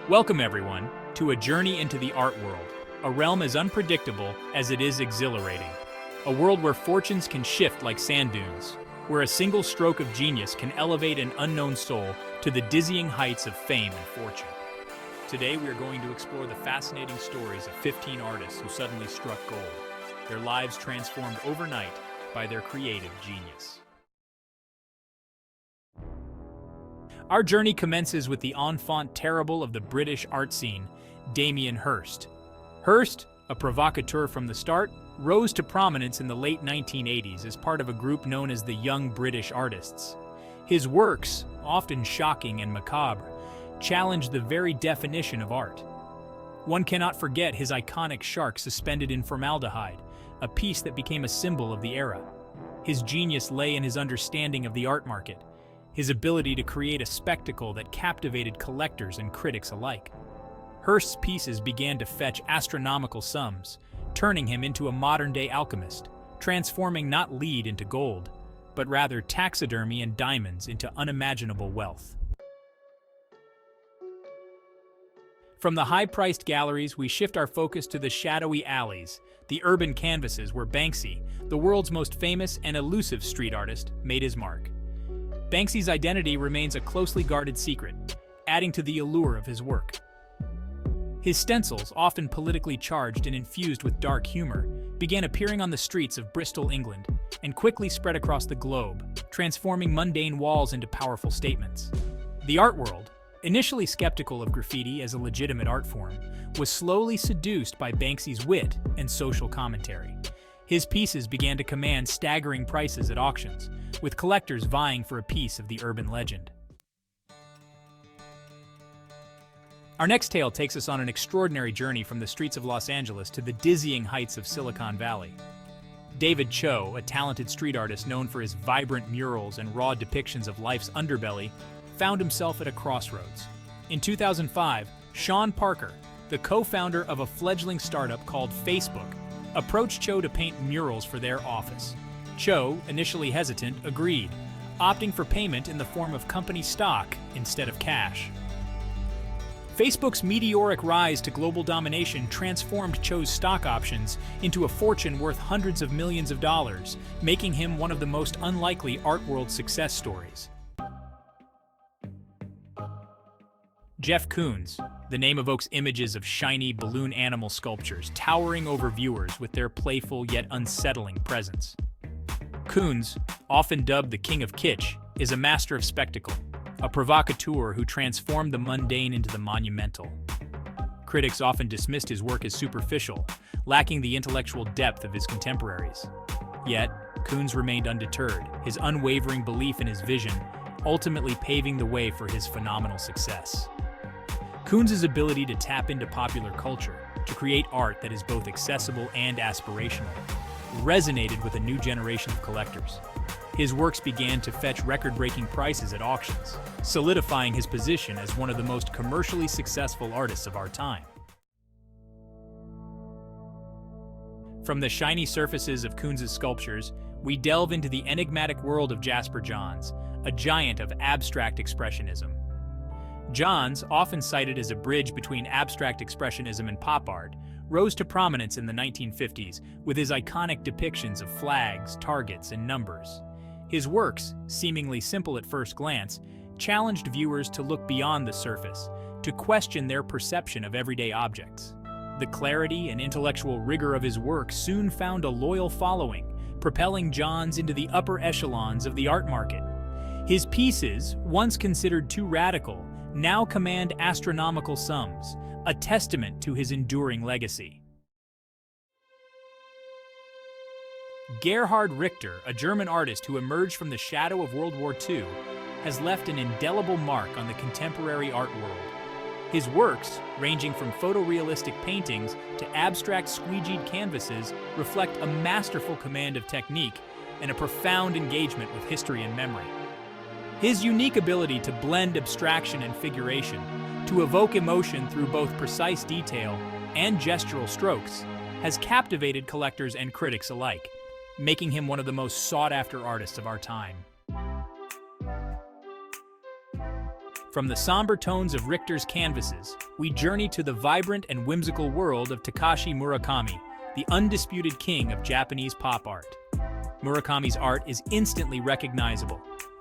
Welcome, everyone, to a journey into the art world, a realm as unpredictable as it is exhilarating. A world where fortunes can shift like sand dunes, where a single stroke of genius can elevate an unknown soul to the dizzying heights of fame and fortune. Today, we are going to explore the fascinating stories of 15 artists who suddenly struck gold, their lives transformed overnight by their creative genius. Our journey commences with the enfant terrible of the British art scene, Damien Hirst. Hirst, a provocateur from the start, rose to prominence in the late 1980s as part of a group known as the Young British Artists. His works, often shocking and macabre, challenged the very definition of art. One cannot forget his iconic shark suspended in formaldehyde, a piece that became a symbol of the era. His genius lay in his understanding of the art market, his ability to create a spectacle that captivated collectors and critics alike. Hirst's pieces began to fetch astronomical sums, turning him into a modern-day alchemist, transforming not lead into gold, but rather taxidermy and diamonds into unimaginable wealth. From the high-priced galleries, we shift our focus to the shadowy alleys, the urban canvases where Banksy, the world's most famous and elusive street artist, made his mark. Banksy's identity remains a closely guarded secret, adding to the allure of his work. His stencils, often politically charged and infused with dark humor, began appearing on the streets of Bristol, England, and quickly spread across the globe, transforming mundane walls into powerful statements. The art world, initially skeptical of graffiti as a legitimate art form, was slowly seduced by Banksy's wit and social commentary. His pieces began to command staggering prices at auctions, with collectors vying for a piece of the urban legend. Our next tale takes us on an extraordinary journey from the streets of Los Angeles to the dizzying heights of Silicon Valley. David Cho, a talented street artist known for his vibrant murals and raw depictions of life's underbelly, found himself at a crossroads. In 2005, Sean Parker, the co-founder of a fledgling startup called Facebook, approached Cho to paint murals for their office. Cho, initially hesitant, agreed, opting for payment in the form of company stock instead of cash. Facebook's meteoric rise to global domination transformed Cho's stock options into a fortune worth hundreds of millions of dollars, making him one of the most unlikely art world success stories. Jeff Koons. The name evokes images of shiny balloon animal sculptures towering over viewers with their playful yet unsettling presence. Koons, often dubbed the King of Kitsch, is a master of spectacle, a provocateur who transformed the mundane into the monumental. Critics often dismissed his work as superficial, lacking the intellectual depth of his contemporaries. Yet, Koons remained undeterred, his unwavering belief in his vision ultimately paving the way for his phenomenal success. Koons' ability to tap into popular culture, to create art that is both accessible and aspirational, resonated with a new generation of collectors. His works began to fetch record-breaking prices at auctions, solidifying his position as one of the most commercially successful artists of our time. From the shiny surfaces of Koons' sculptures, we delve into the enigmatic world of Jasper Johns, a giant of abstract expressionism. Johns, often cited as a bridge between abstract expressionism and pop art, rose to prominence in the 1950s with his iconic depictions of flags, targets, and numbers. His works, seemingly simple at first glance, challenged viewers to look beyond the surface, to question their perception of everyday objects. The clarity and intellectual rigor of his work soon found a loyal following, propelling Johns into the upper echelons of the art market. His pieces, once considered too radical, now command astronomical sums, a testament to his enduring legacy. Gerhard Richter, a German artist who emerged from the shadow of World War II, has left an indelible mark on the contemporary art world. His works, ranging from photorealistic paintings to abstract squeegeed canvases, reflect a masterful command of technique and a profound engagement with history and memory. His unique ability to blend abstraction and figuration, to evoke emotion through both precise detail and gestural strokes, has captivated collectors and critics alike, making him one of the most sought-after artists of our time. From the somber tones of Richter's canvases, we journey to the vibrant and whimsical world of Takashi Murakami, the undisputed king of Japanese pop art. Murakami's art is instantly recognizable,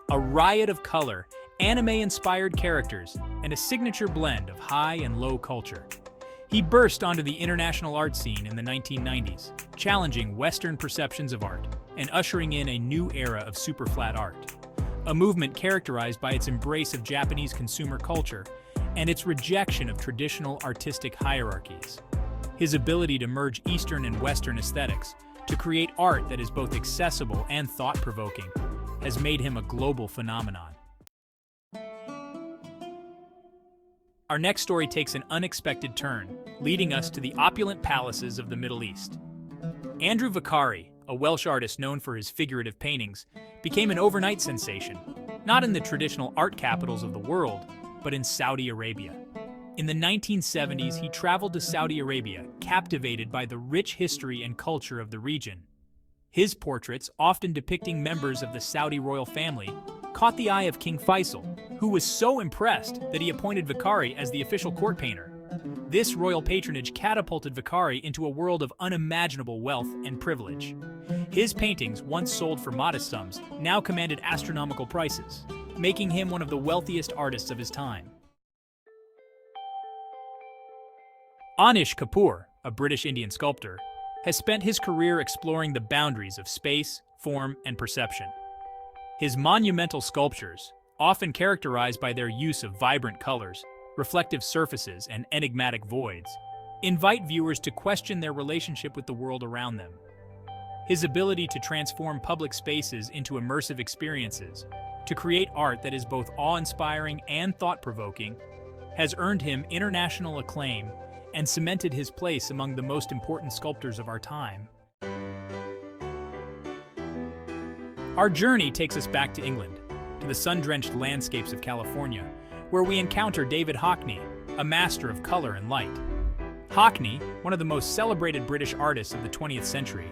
a riot of color, anime-inspired characters, and a signature blend of high and low culture. He burst onto the international art scene in the 1990s, challenging Western perceptions of art and ushering in a new era of superflat art, a movement characterized by its embrace of Japanese consumer culture and its rejection of traditional artistic hierarchies. His ability to merge Eastern and Western aesthetics to create art that is both accessible and thought-provoking has made him a global phenomenon. Our next story takes an unexpected turn, leading us to the opulent palaces of the Middle East. Andrew Vicari, a Welsh artist known for his figurative paintings, became an overnight sensation, not in the traditional art capitals of the world, but in Saudi Arabia. In the 1970s, he traveled to Saudi Arabia, captivated by the rich history and culture of the region. His portraits, often depicting members of the Saudi royal family, caught the eye of King Faisal, who was so impressed that he appointed Vicari as the official court painter. This royal patronage catapulted Vicari into a world of unimaginable wealth and privilege. His paintings, once sold for modest sums, now commanded astronomical prices, making him one of the wealthiest artists of his time. Anish Kapoor, a British Indian sculptor, has spent his career exploring the boundaries of space, form, and perception. His monumental sculptures, often characterized by their use of vibrant colors, reflective surfaces, and enigmatic voids, invite viewers to question their relationship with the world around them. His ability to transform public spaces into immersive experiences, to create art that is both awe-inspiring and thought-provoking, has earned him international acclaim and cemented his place among the most important sculptors of our time. Our journey takes us back to England, to the sun-drenched landscapes of California, where we encounter David Hockney, a master of color and light. Hockney, one of the most celebrated British artists of the 20th century,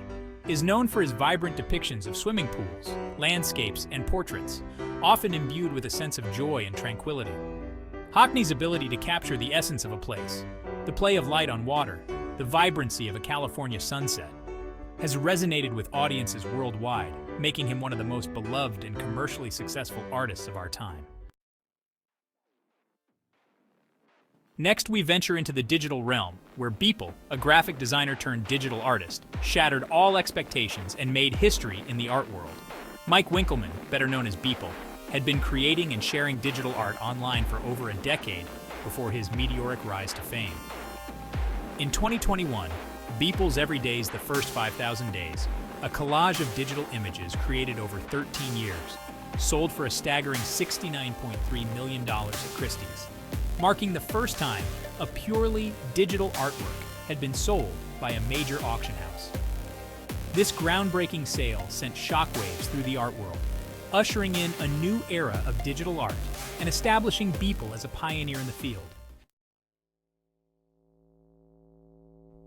is known for his vibrant depictions of swimming pools, landscapes, and portraits, often imbued with a sense of joy and tranquility. Hockney's ability to capture the essence of a place, the play of light on water, the vibrancy of a California sunset, has resonated with audiences worldwide, making him one of the most beloved and commercially successful artists of our time. Next, we venture into the digital realm, where Beeple, a graphic designer turned digital artist, shattered all expectations and made history in the art world. Mike Winkelmann, better known as Beeple, had been creating and sharing digital art online for over a decade before his meteoric rise to fame. In 2021, Beeple's Every Day's The First 5,000 Days, a collage of digital images created over 13 years, sold for a staggering $69.3 million at Christie's, marking the first time a purely digital artwork had been sold by a major auction house. This groundbreaking sale sent shockwaves through the art world, ushering in a new era of digital art and establishing Beeple as a pioneer in the field.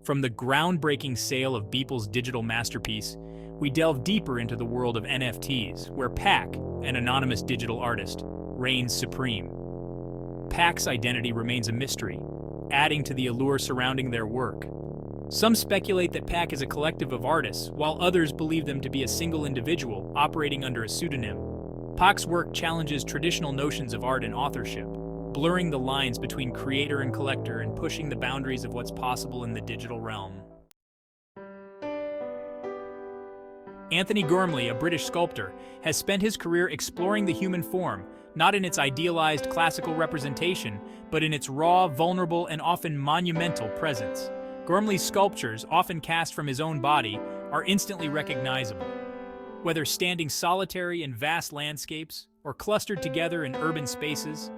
From the groundbreaking sale of Beeple's digital masterpiece, we delve deeper into the world of NFTs, where Pac, an anonymous digital artist, reigns supreme. Pac's identity remains a mystery, adding to the allure surrounding their work. Some speculate that Pac is a collective of artists, while others believe them to be a single individual operating under a pseudonym. Pac's work challenges traditional notions of art and authorship, blurring the lines between creator and collector and pushing the boundaries of what's possible in the digital realm. Anthony Gormley, a British sculptor, has spent his career exploring the human form, not in its idealized classical representation, but in its raw, vulnerable, and often monumental presence. Gormley's sculptures, often cast from his own body, are instantly recognizable. Whether standing solitary in vast landscapes or clustered together in urban spaces,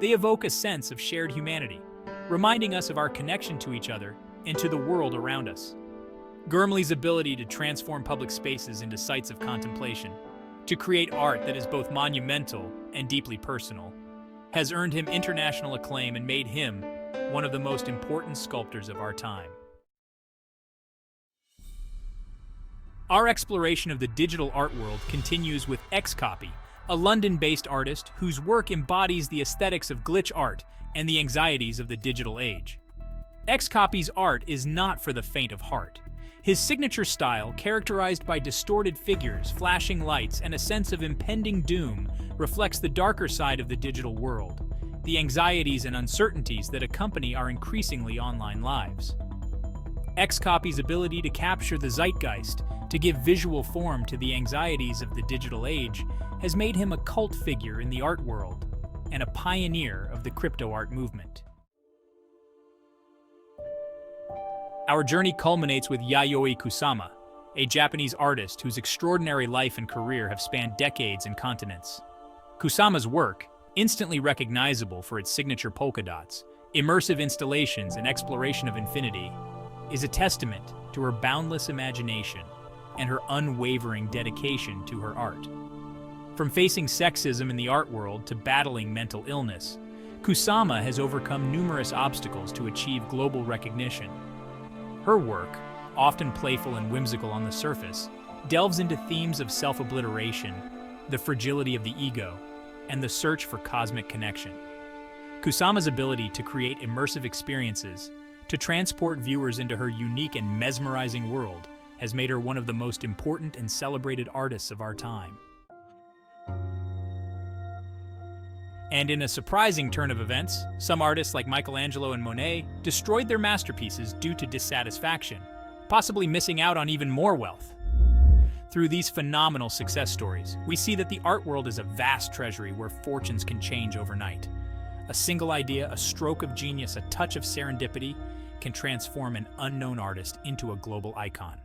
they evoke a sense of shared humanity, reminding us of our connection to each other and to the world around us. Gormley's ability to transform public spaces into sites of contemplation, to create art that is both monumental and deeply personal, has earned him international acclaim and made him one of the most important sculptors of our time. Our exploration of the digital art world continues with XCOPY, a London-based artist whose work embodies the aesthetics of glitch art and the anxieties of the digital age. XCOPY's art is not for the faint of heart. His signature style, characterized by distorted figures, flashing lights, and a sense of impending doom, reflects the darker side of the digital world, the anxieties and uncertainties that accompany our increasingly online lives. XCOPY's ability to capture the zeitgeist, to give visual form to the anxieties of the digital age, has made him a cult figure in the art world and a pioneer of the crypto art movement. Our journey culminates with Yayoi Kusama, a Japanese artist whose extraordinary life and career have spanned decades and continents. Kusama's work, instantly recognizable for its signature polka dots, immersive installations, and exploration of infinity, is a testament to her boundless imagination and her unwavering dedication to her art. From facing sexism in the art world to battling mental illness, Kusama has overcome numerous obstacles to achieve global recognition. Her work, often playful and whimsical on the surface, delves into themes of self-obliteration, the fragility of the ego, and the search for cosmic connection. Kusama's ability to create immersive experiences, to transport viewers into her unique and mesmerizing world, has made her one of the most important and celebrated artists of our time. And in a surprising turn of events, some artists like Michelangelo and Monet destroyed their masterpieces due to dissatisfaction, possibly missing out on even more wealth. Through these phenomenal success stories, we see that the art world is a vast treasury where fortunes can change overnight. A single idea, a stroke of genius, a touch of serendipity can transform an unknown artist into a global icon.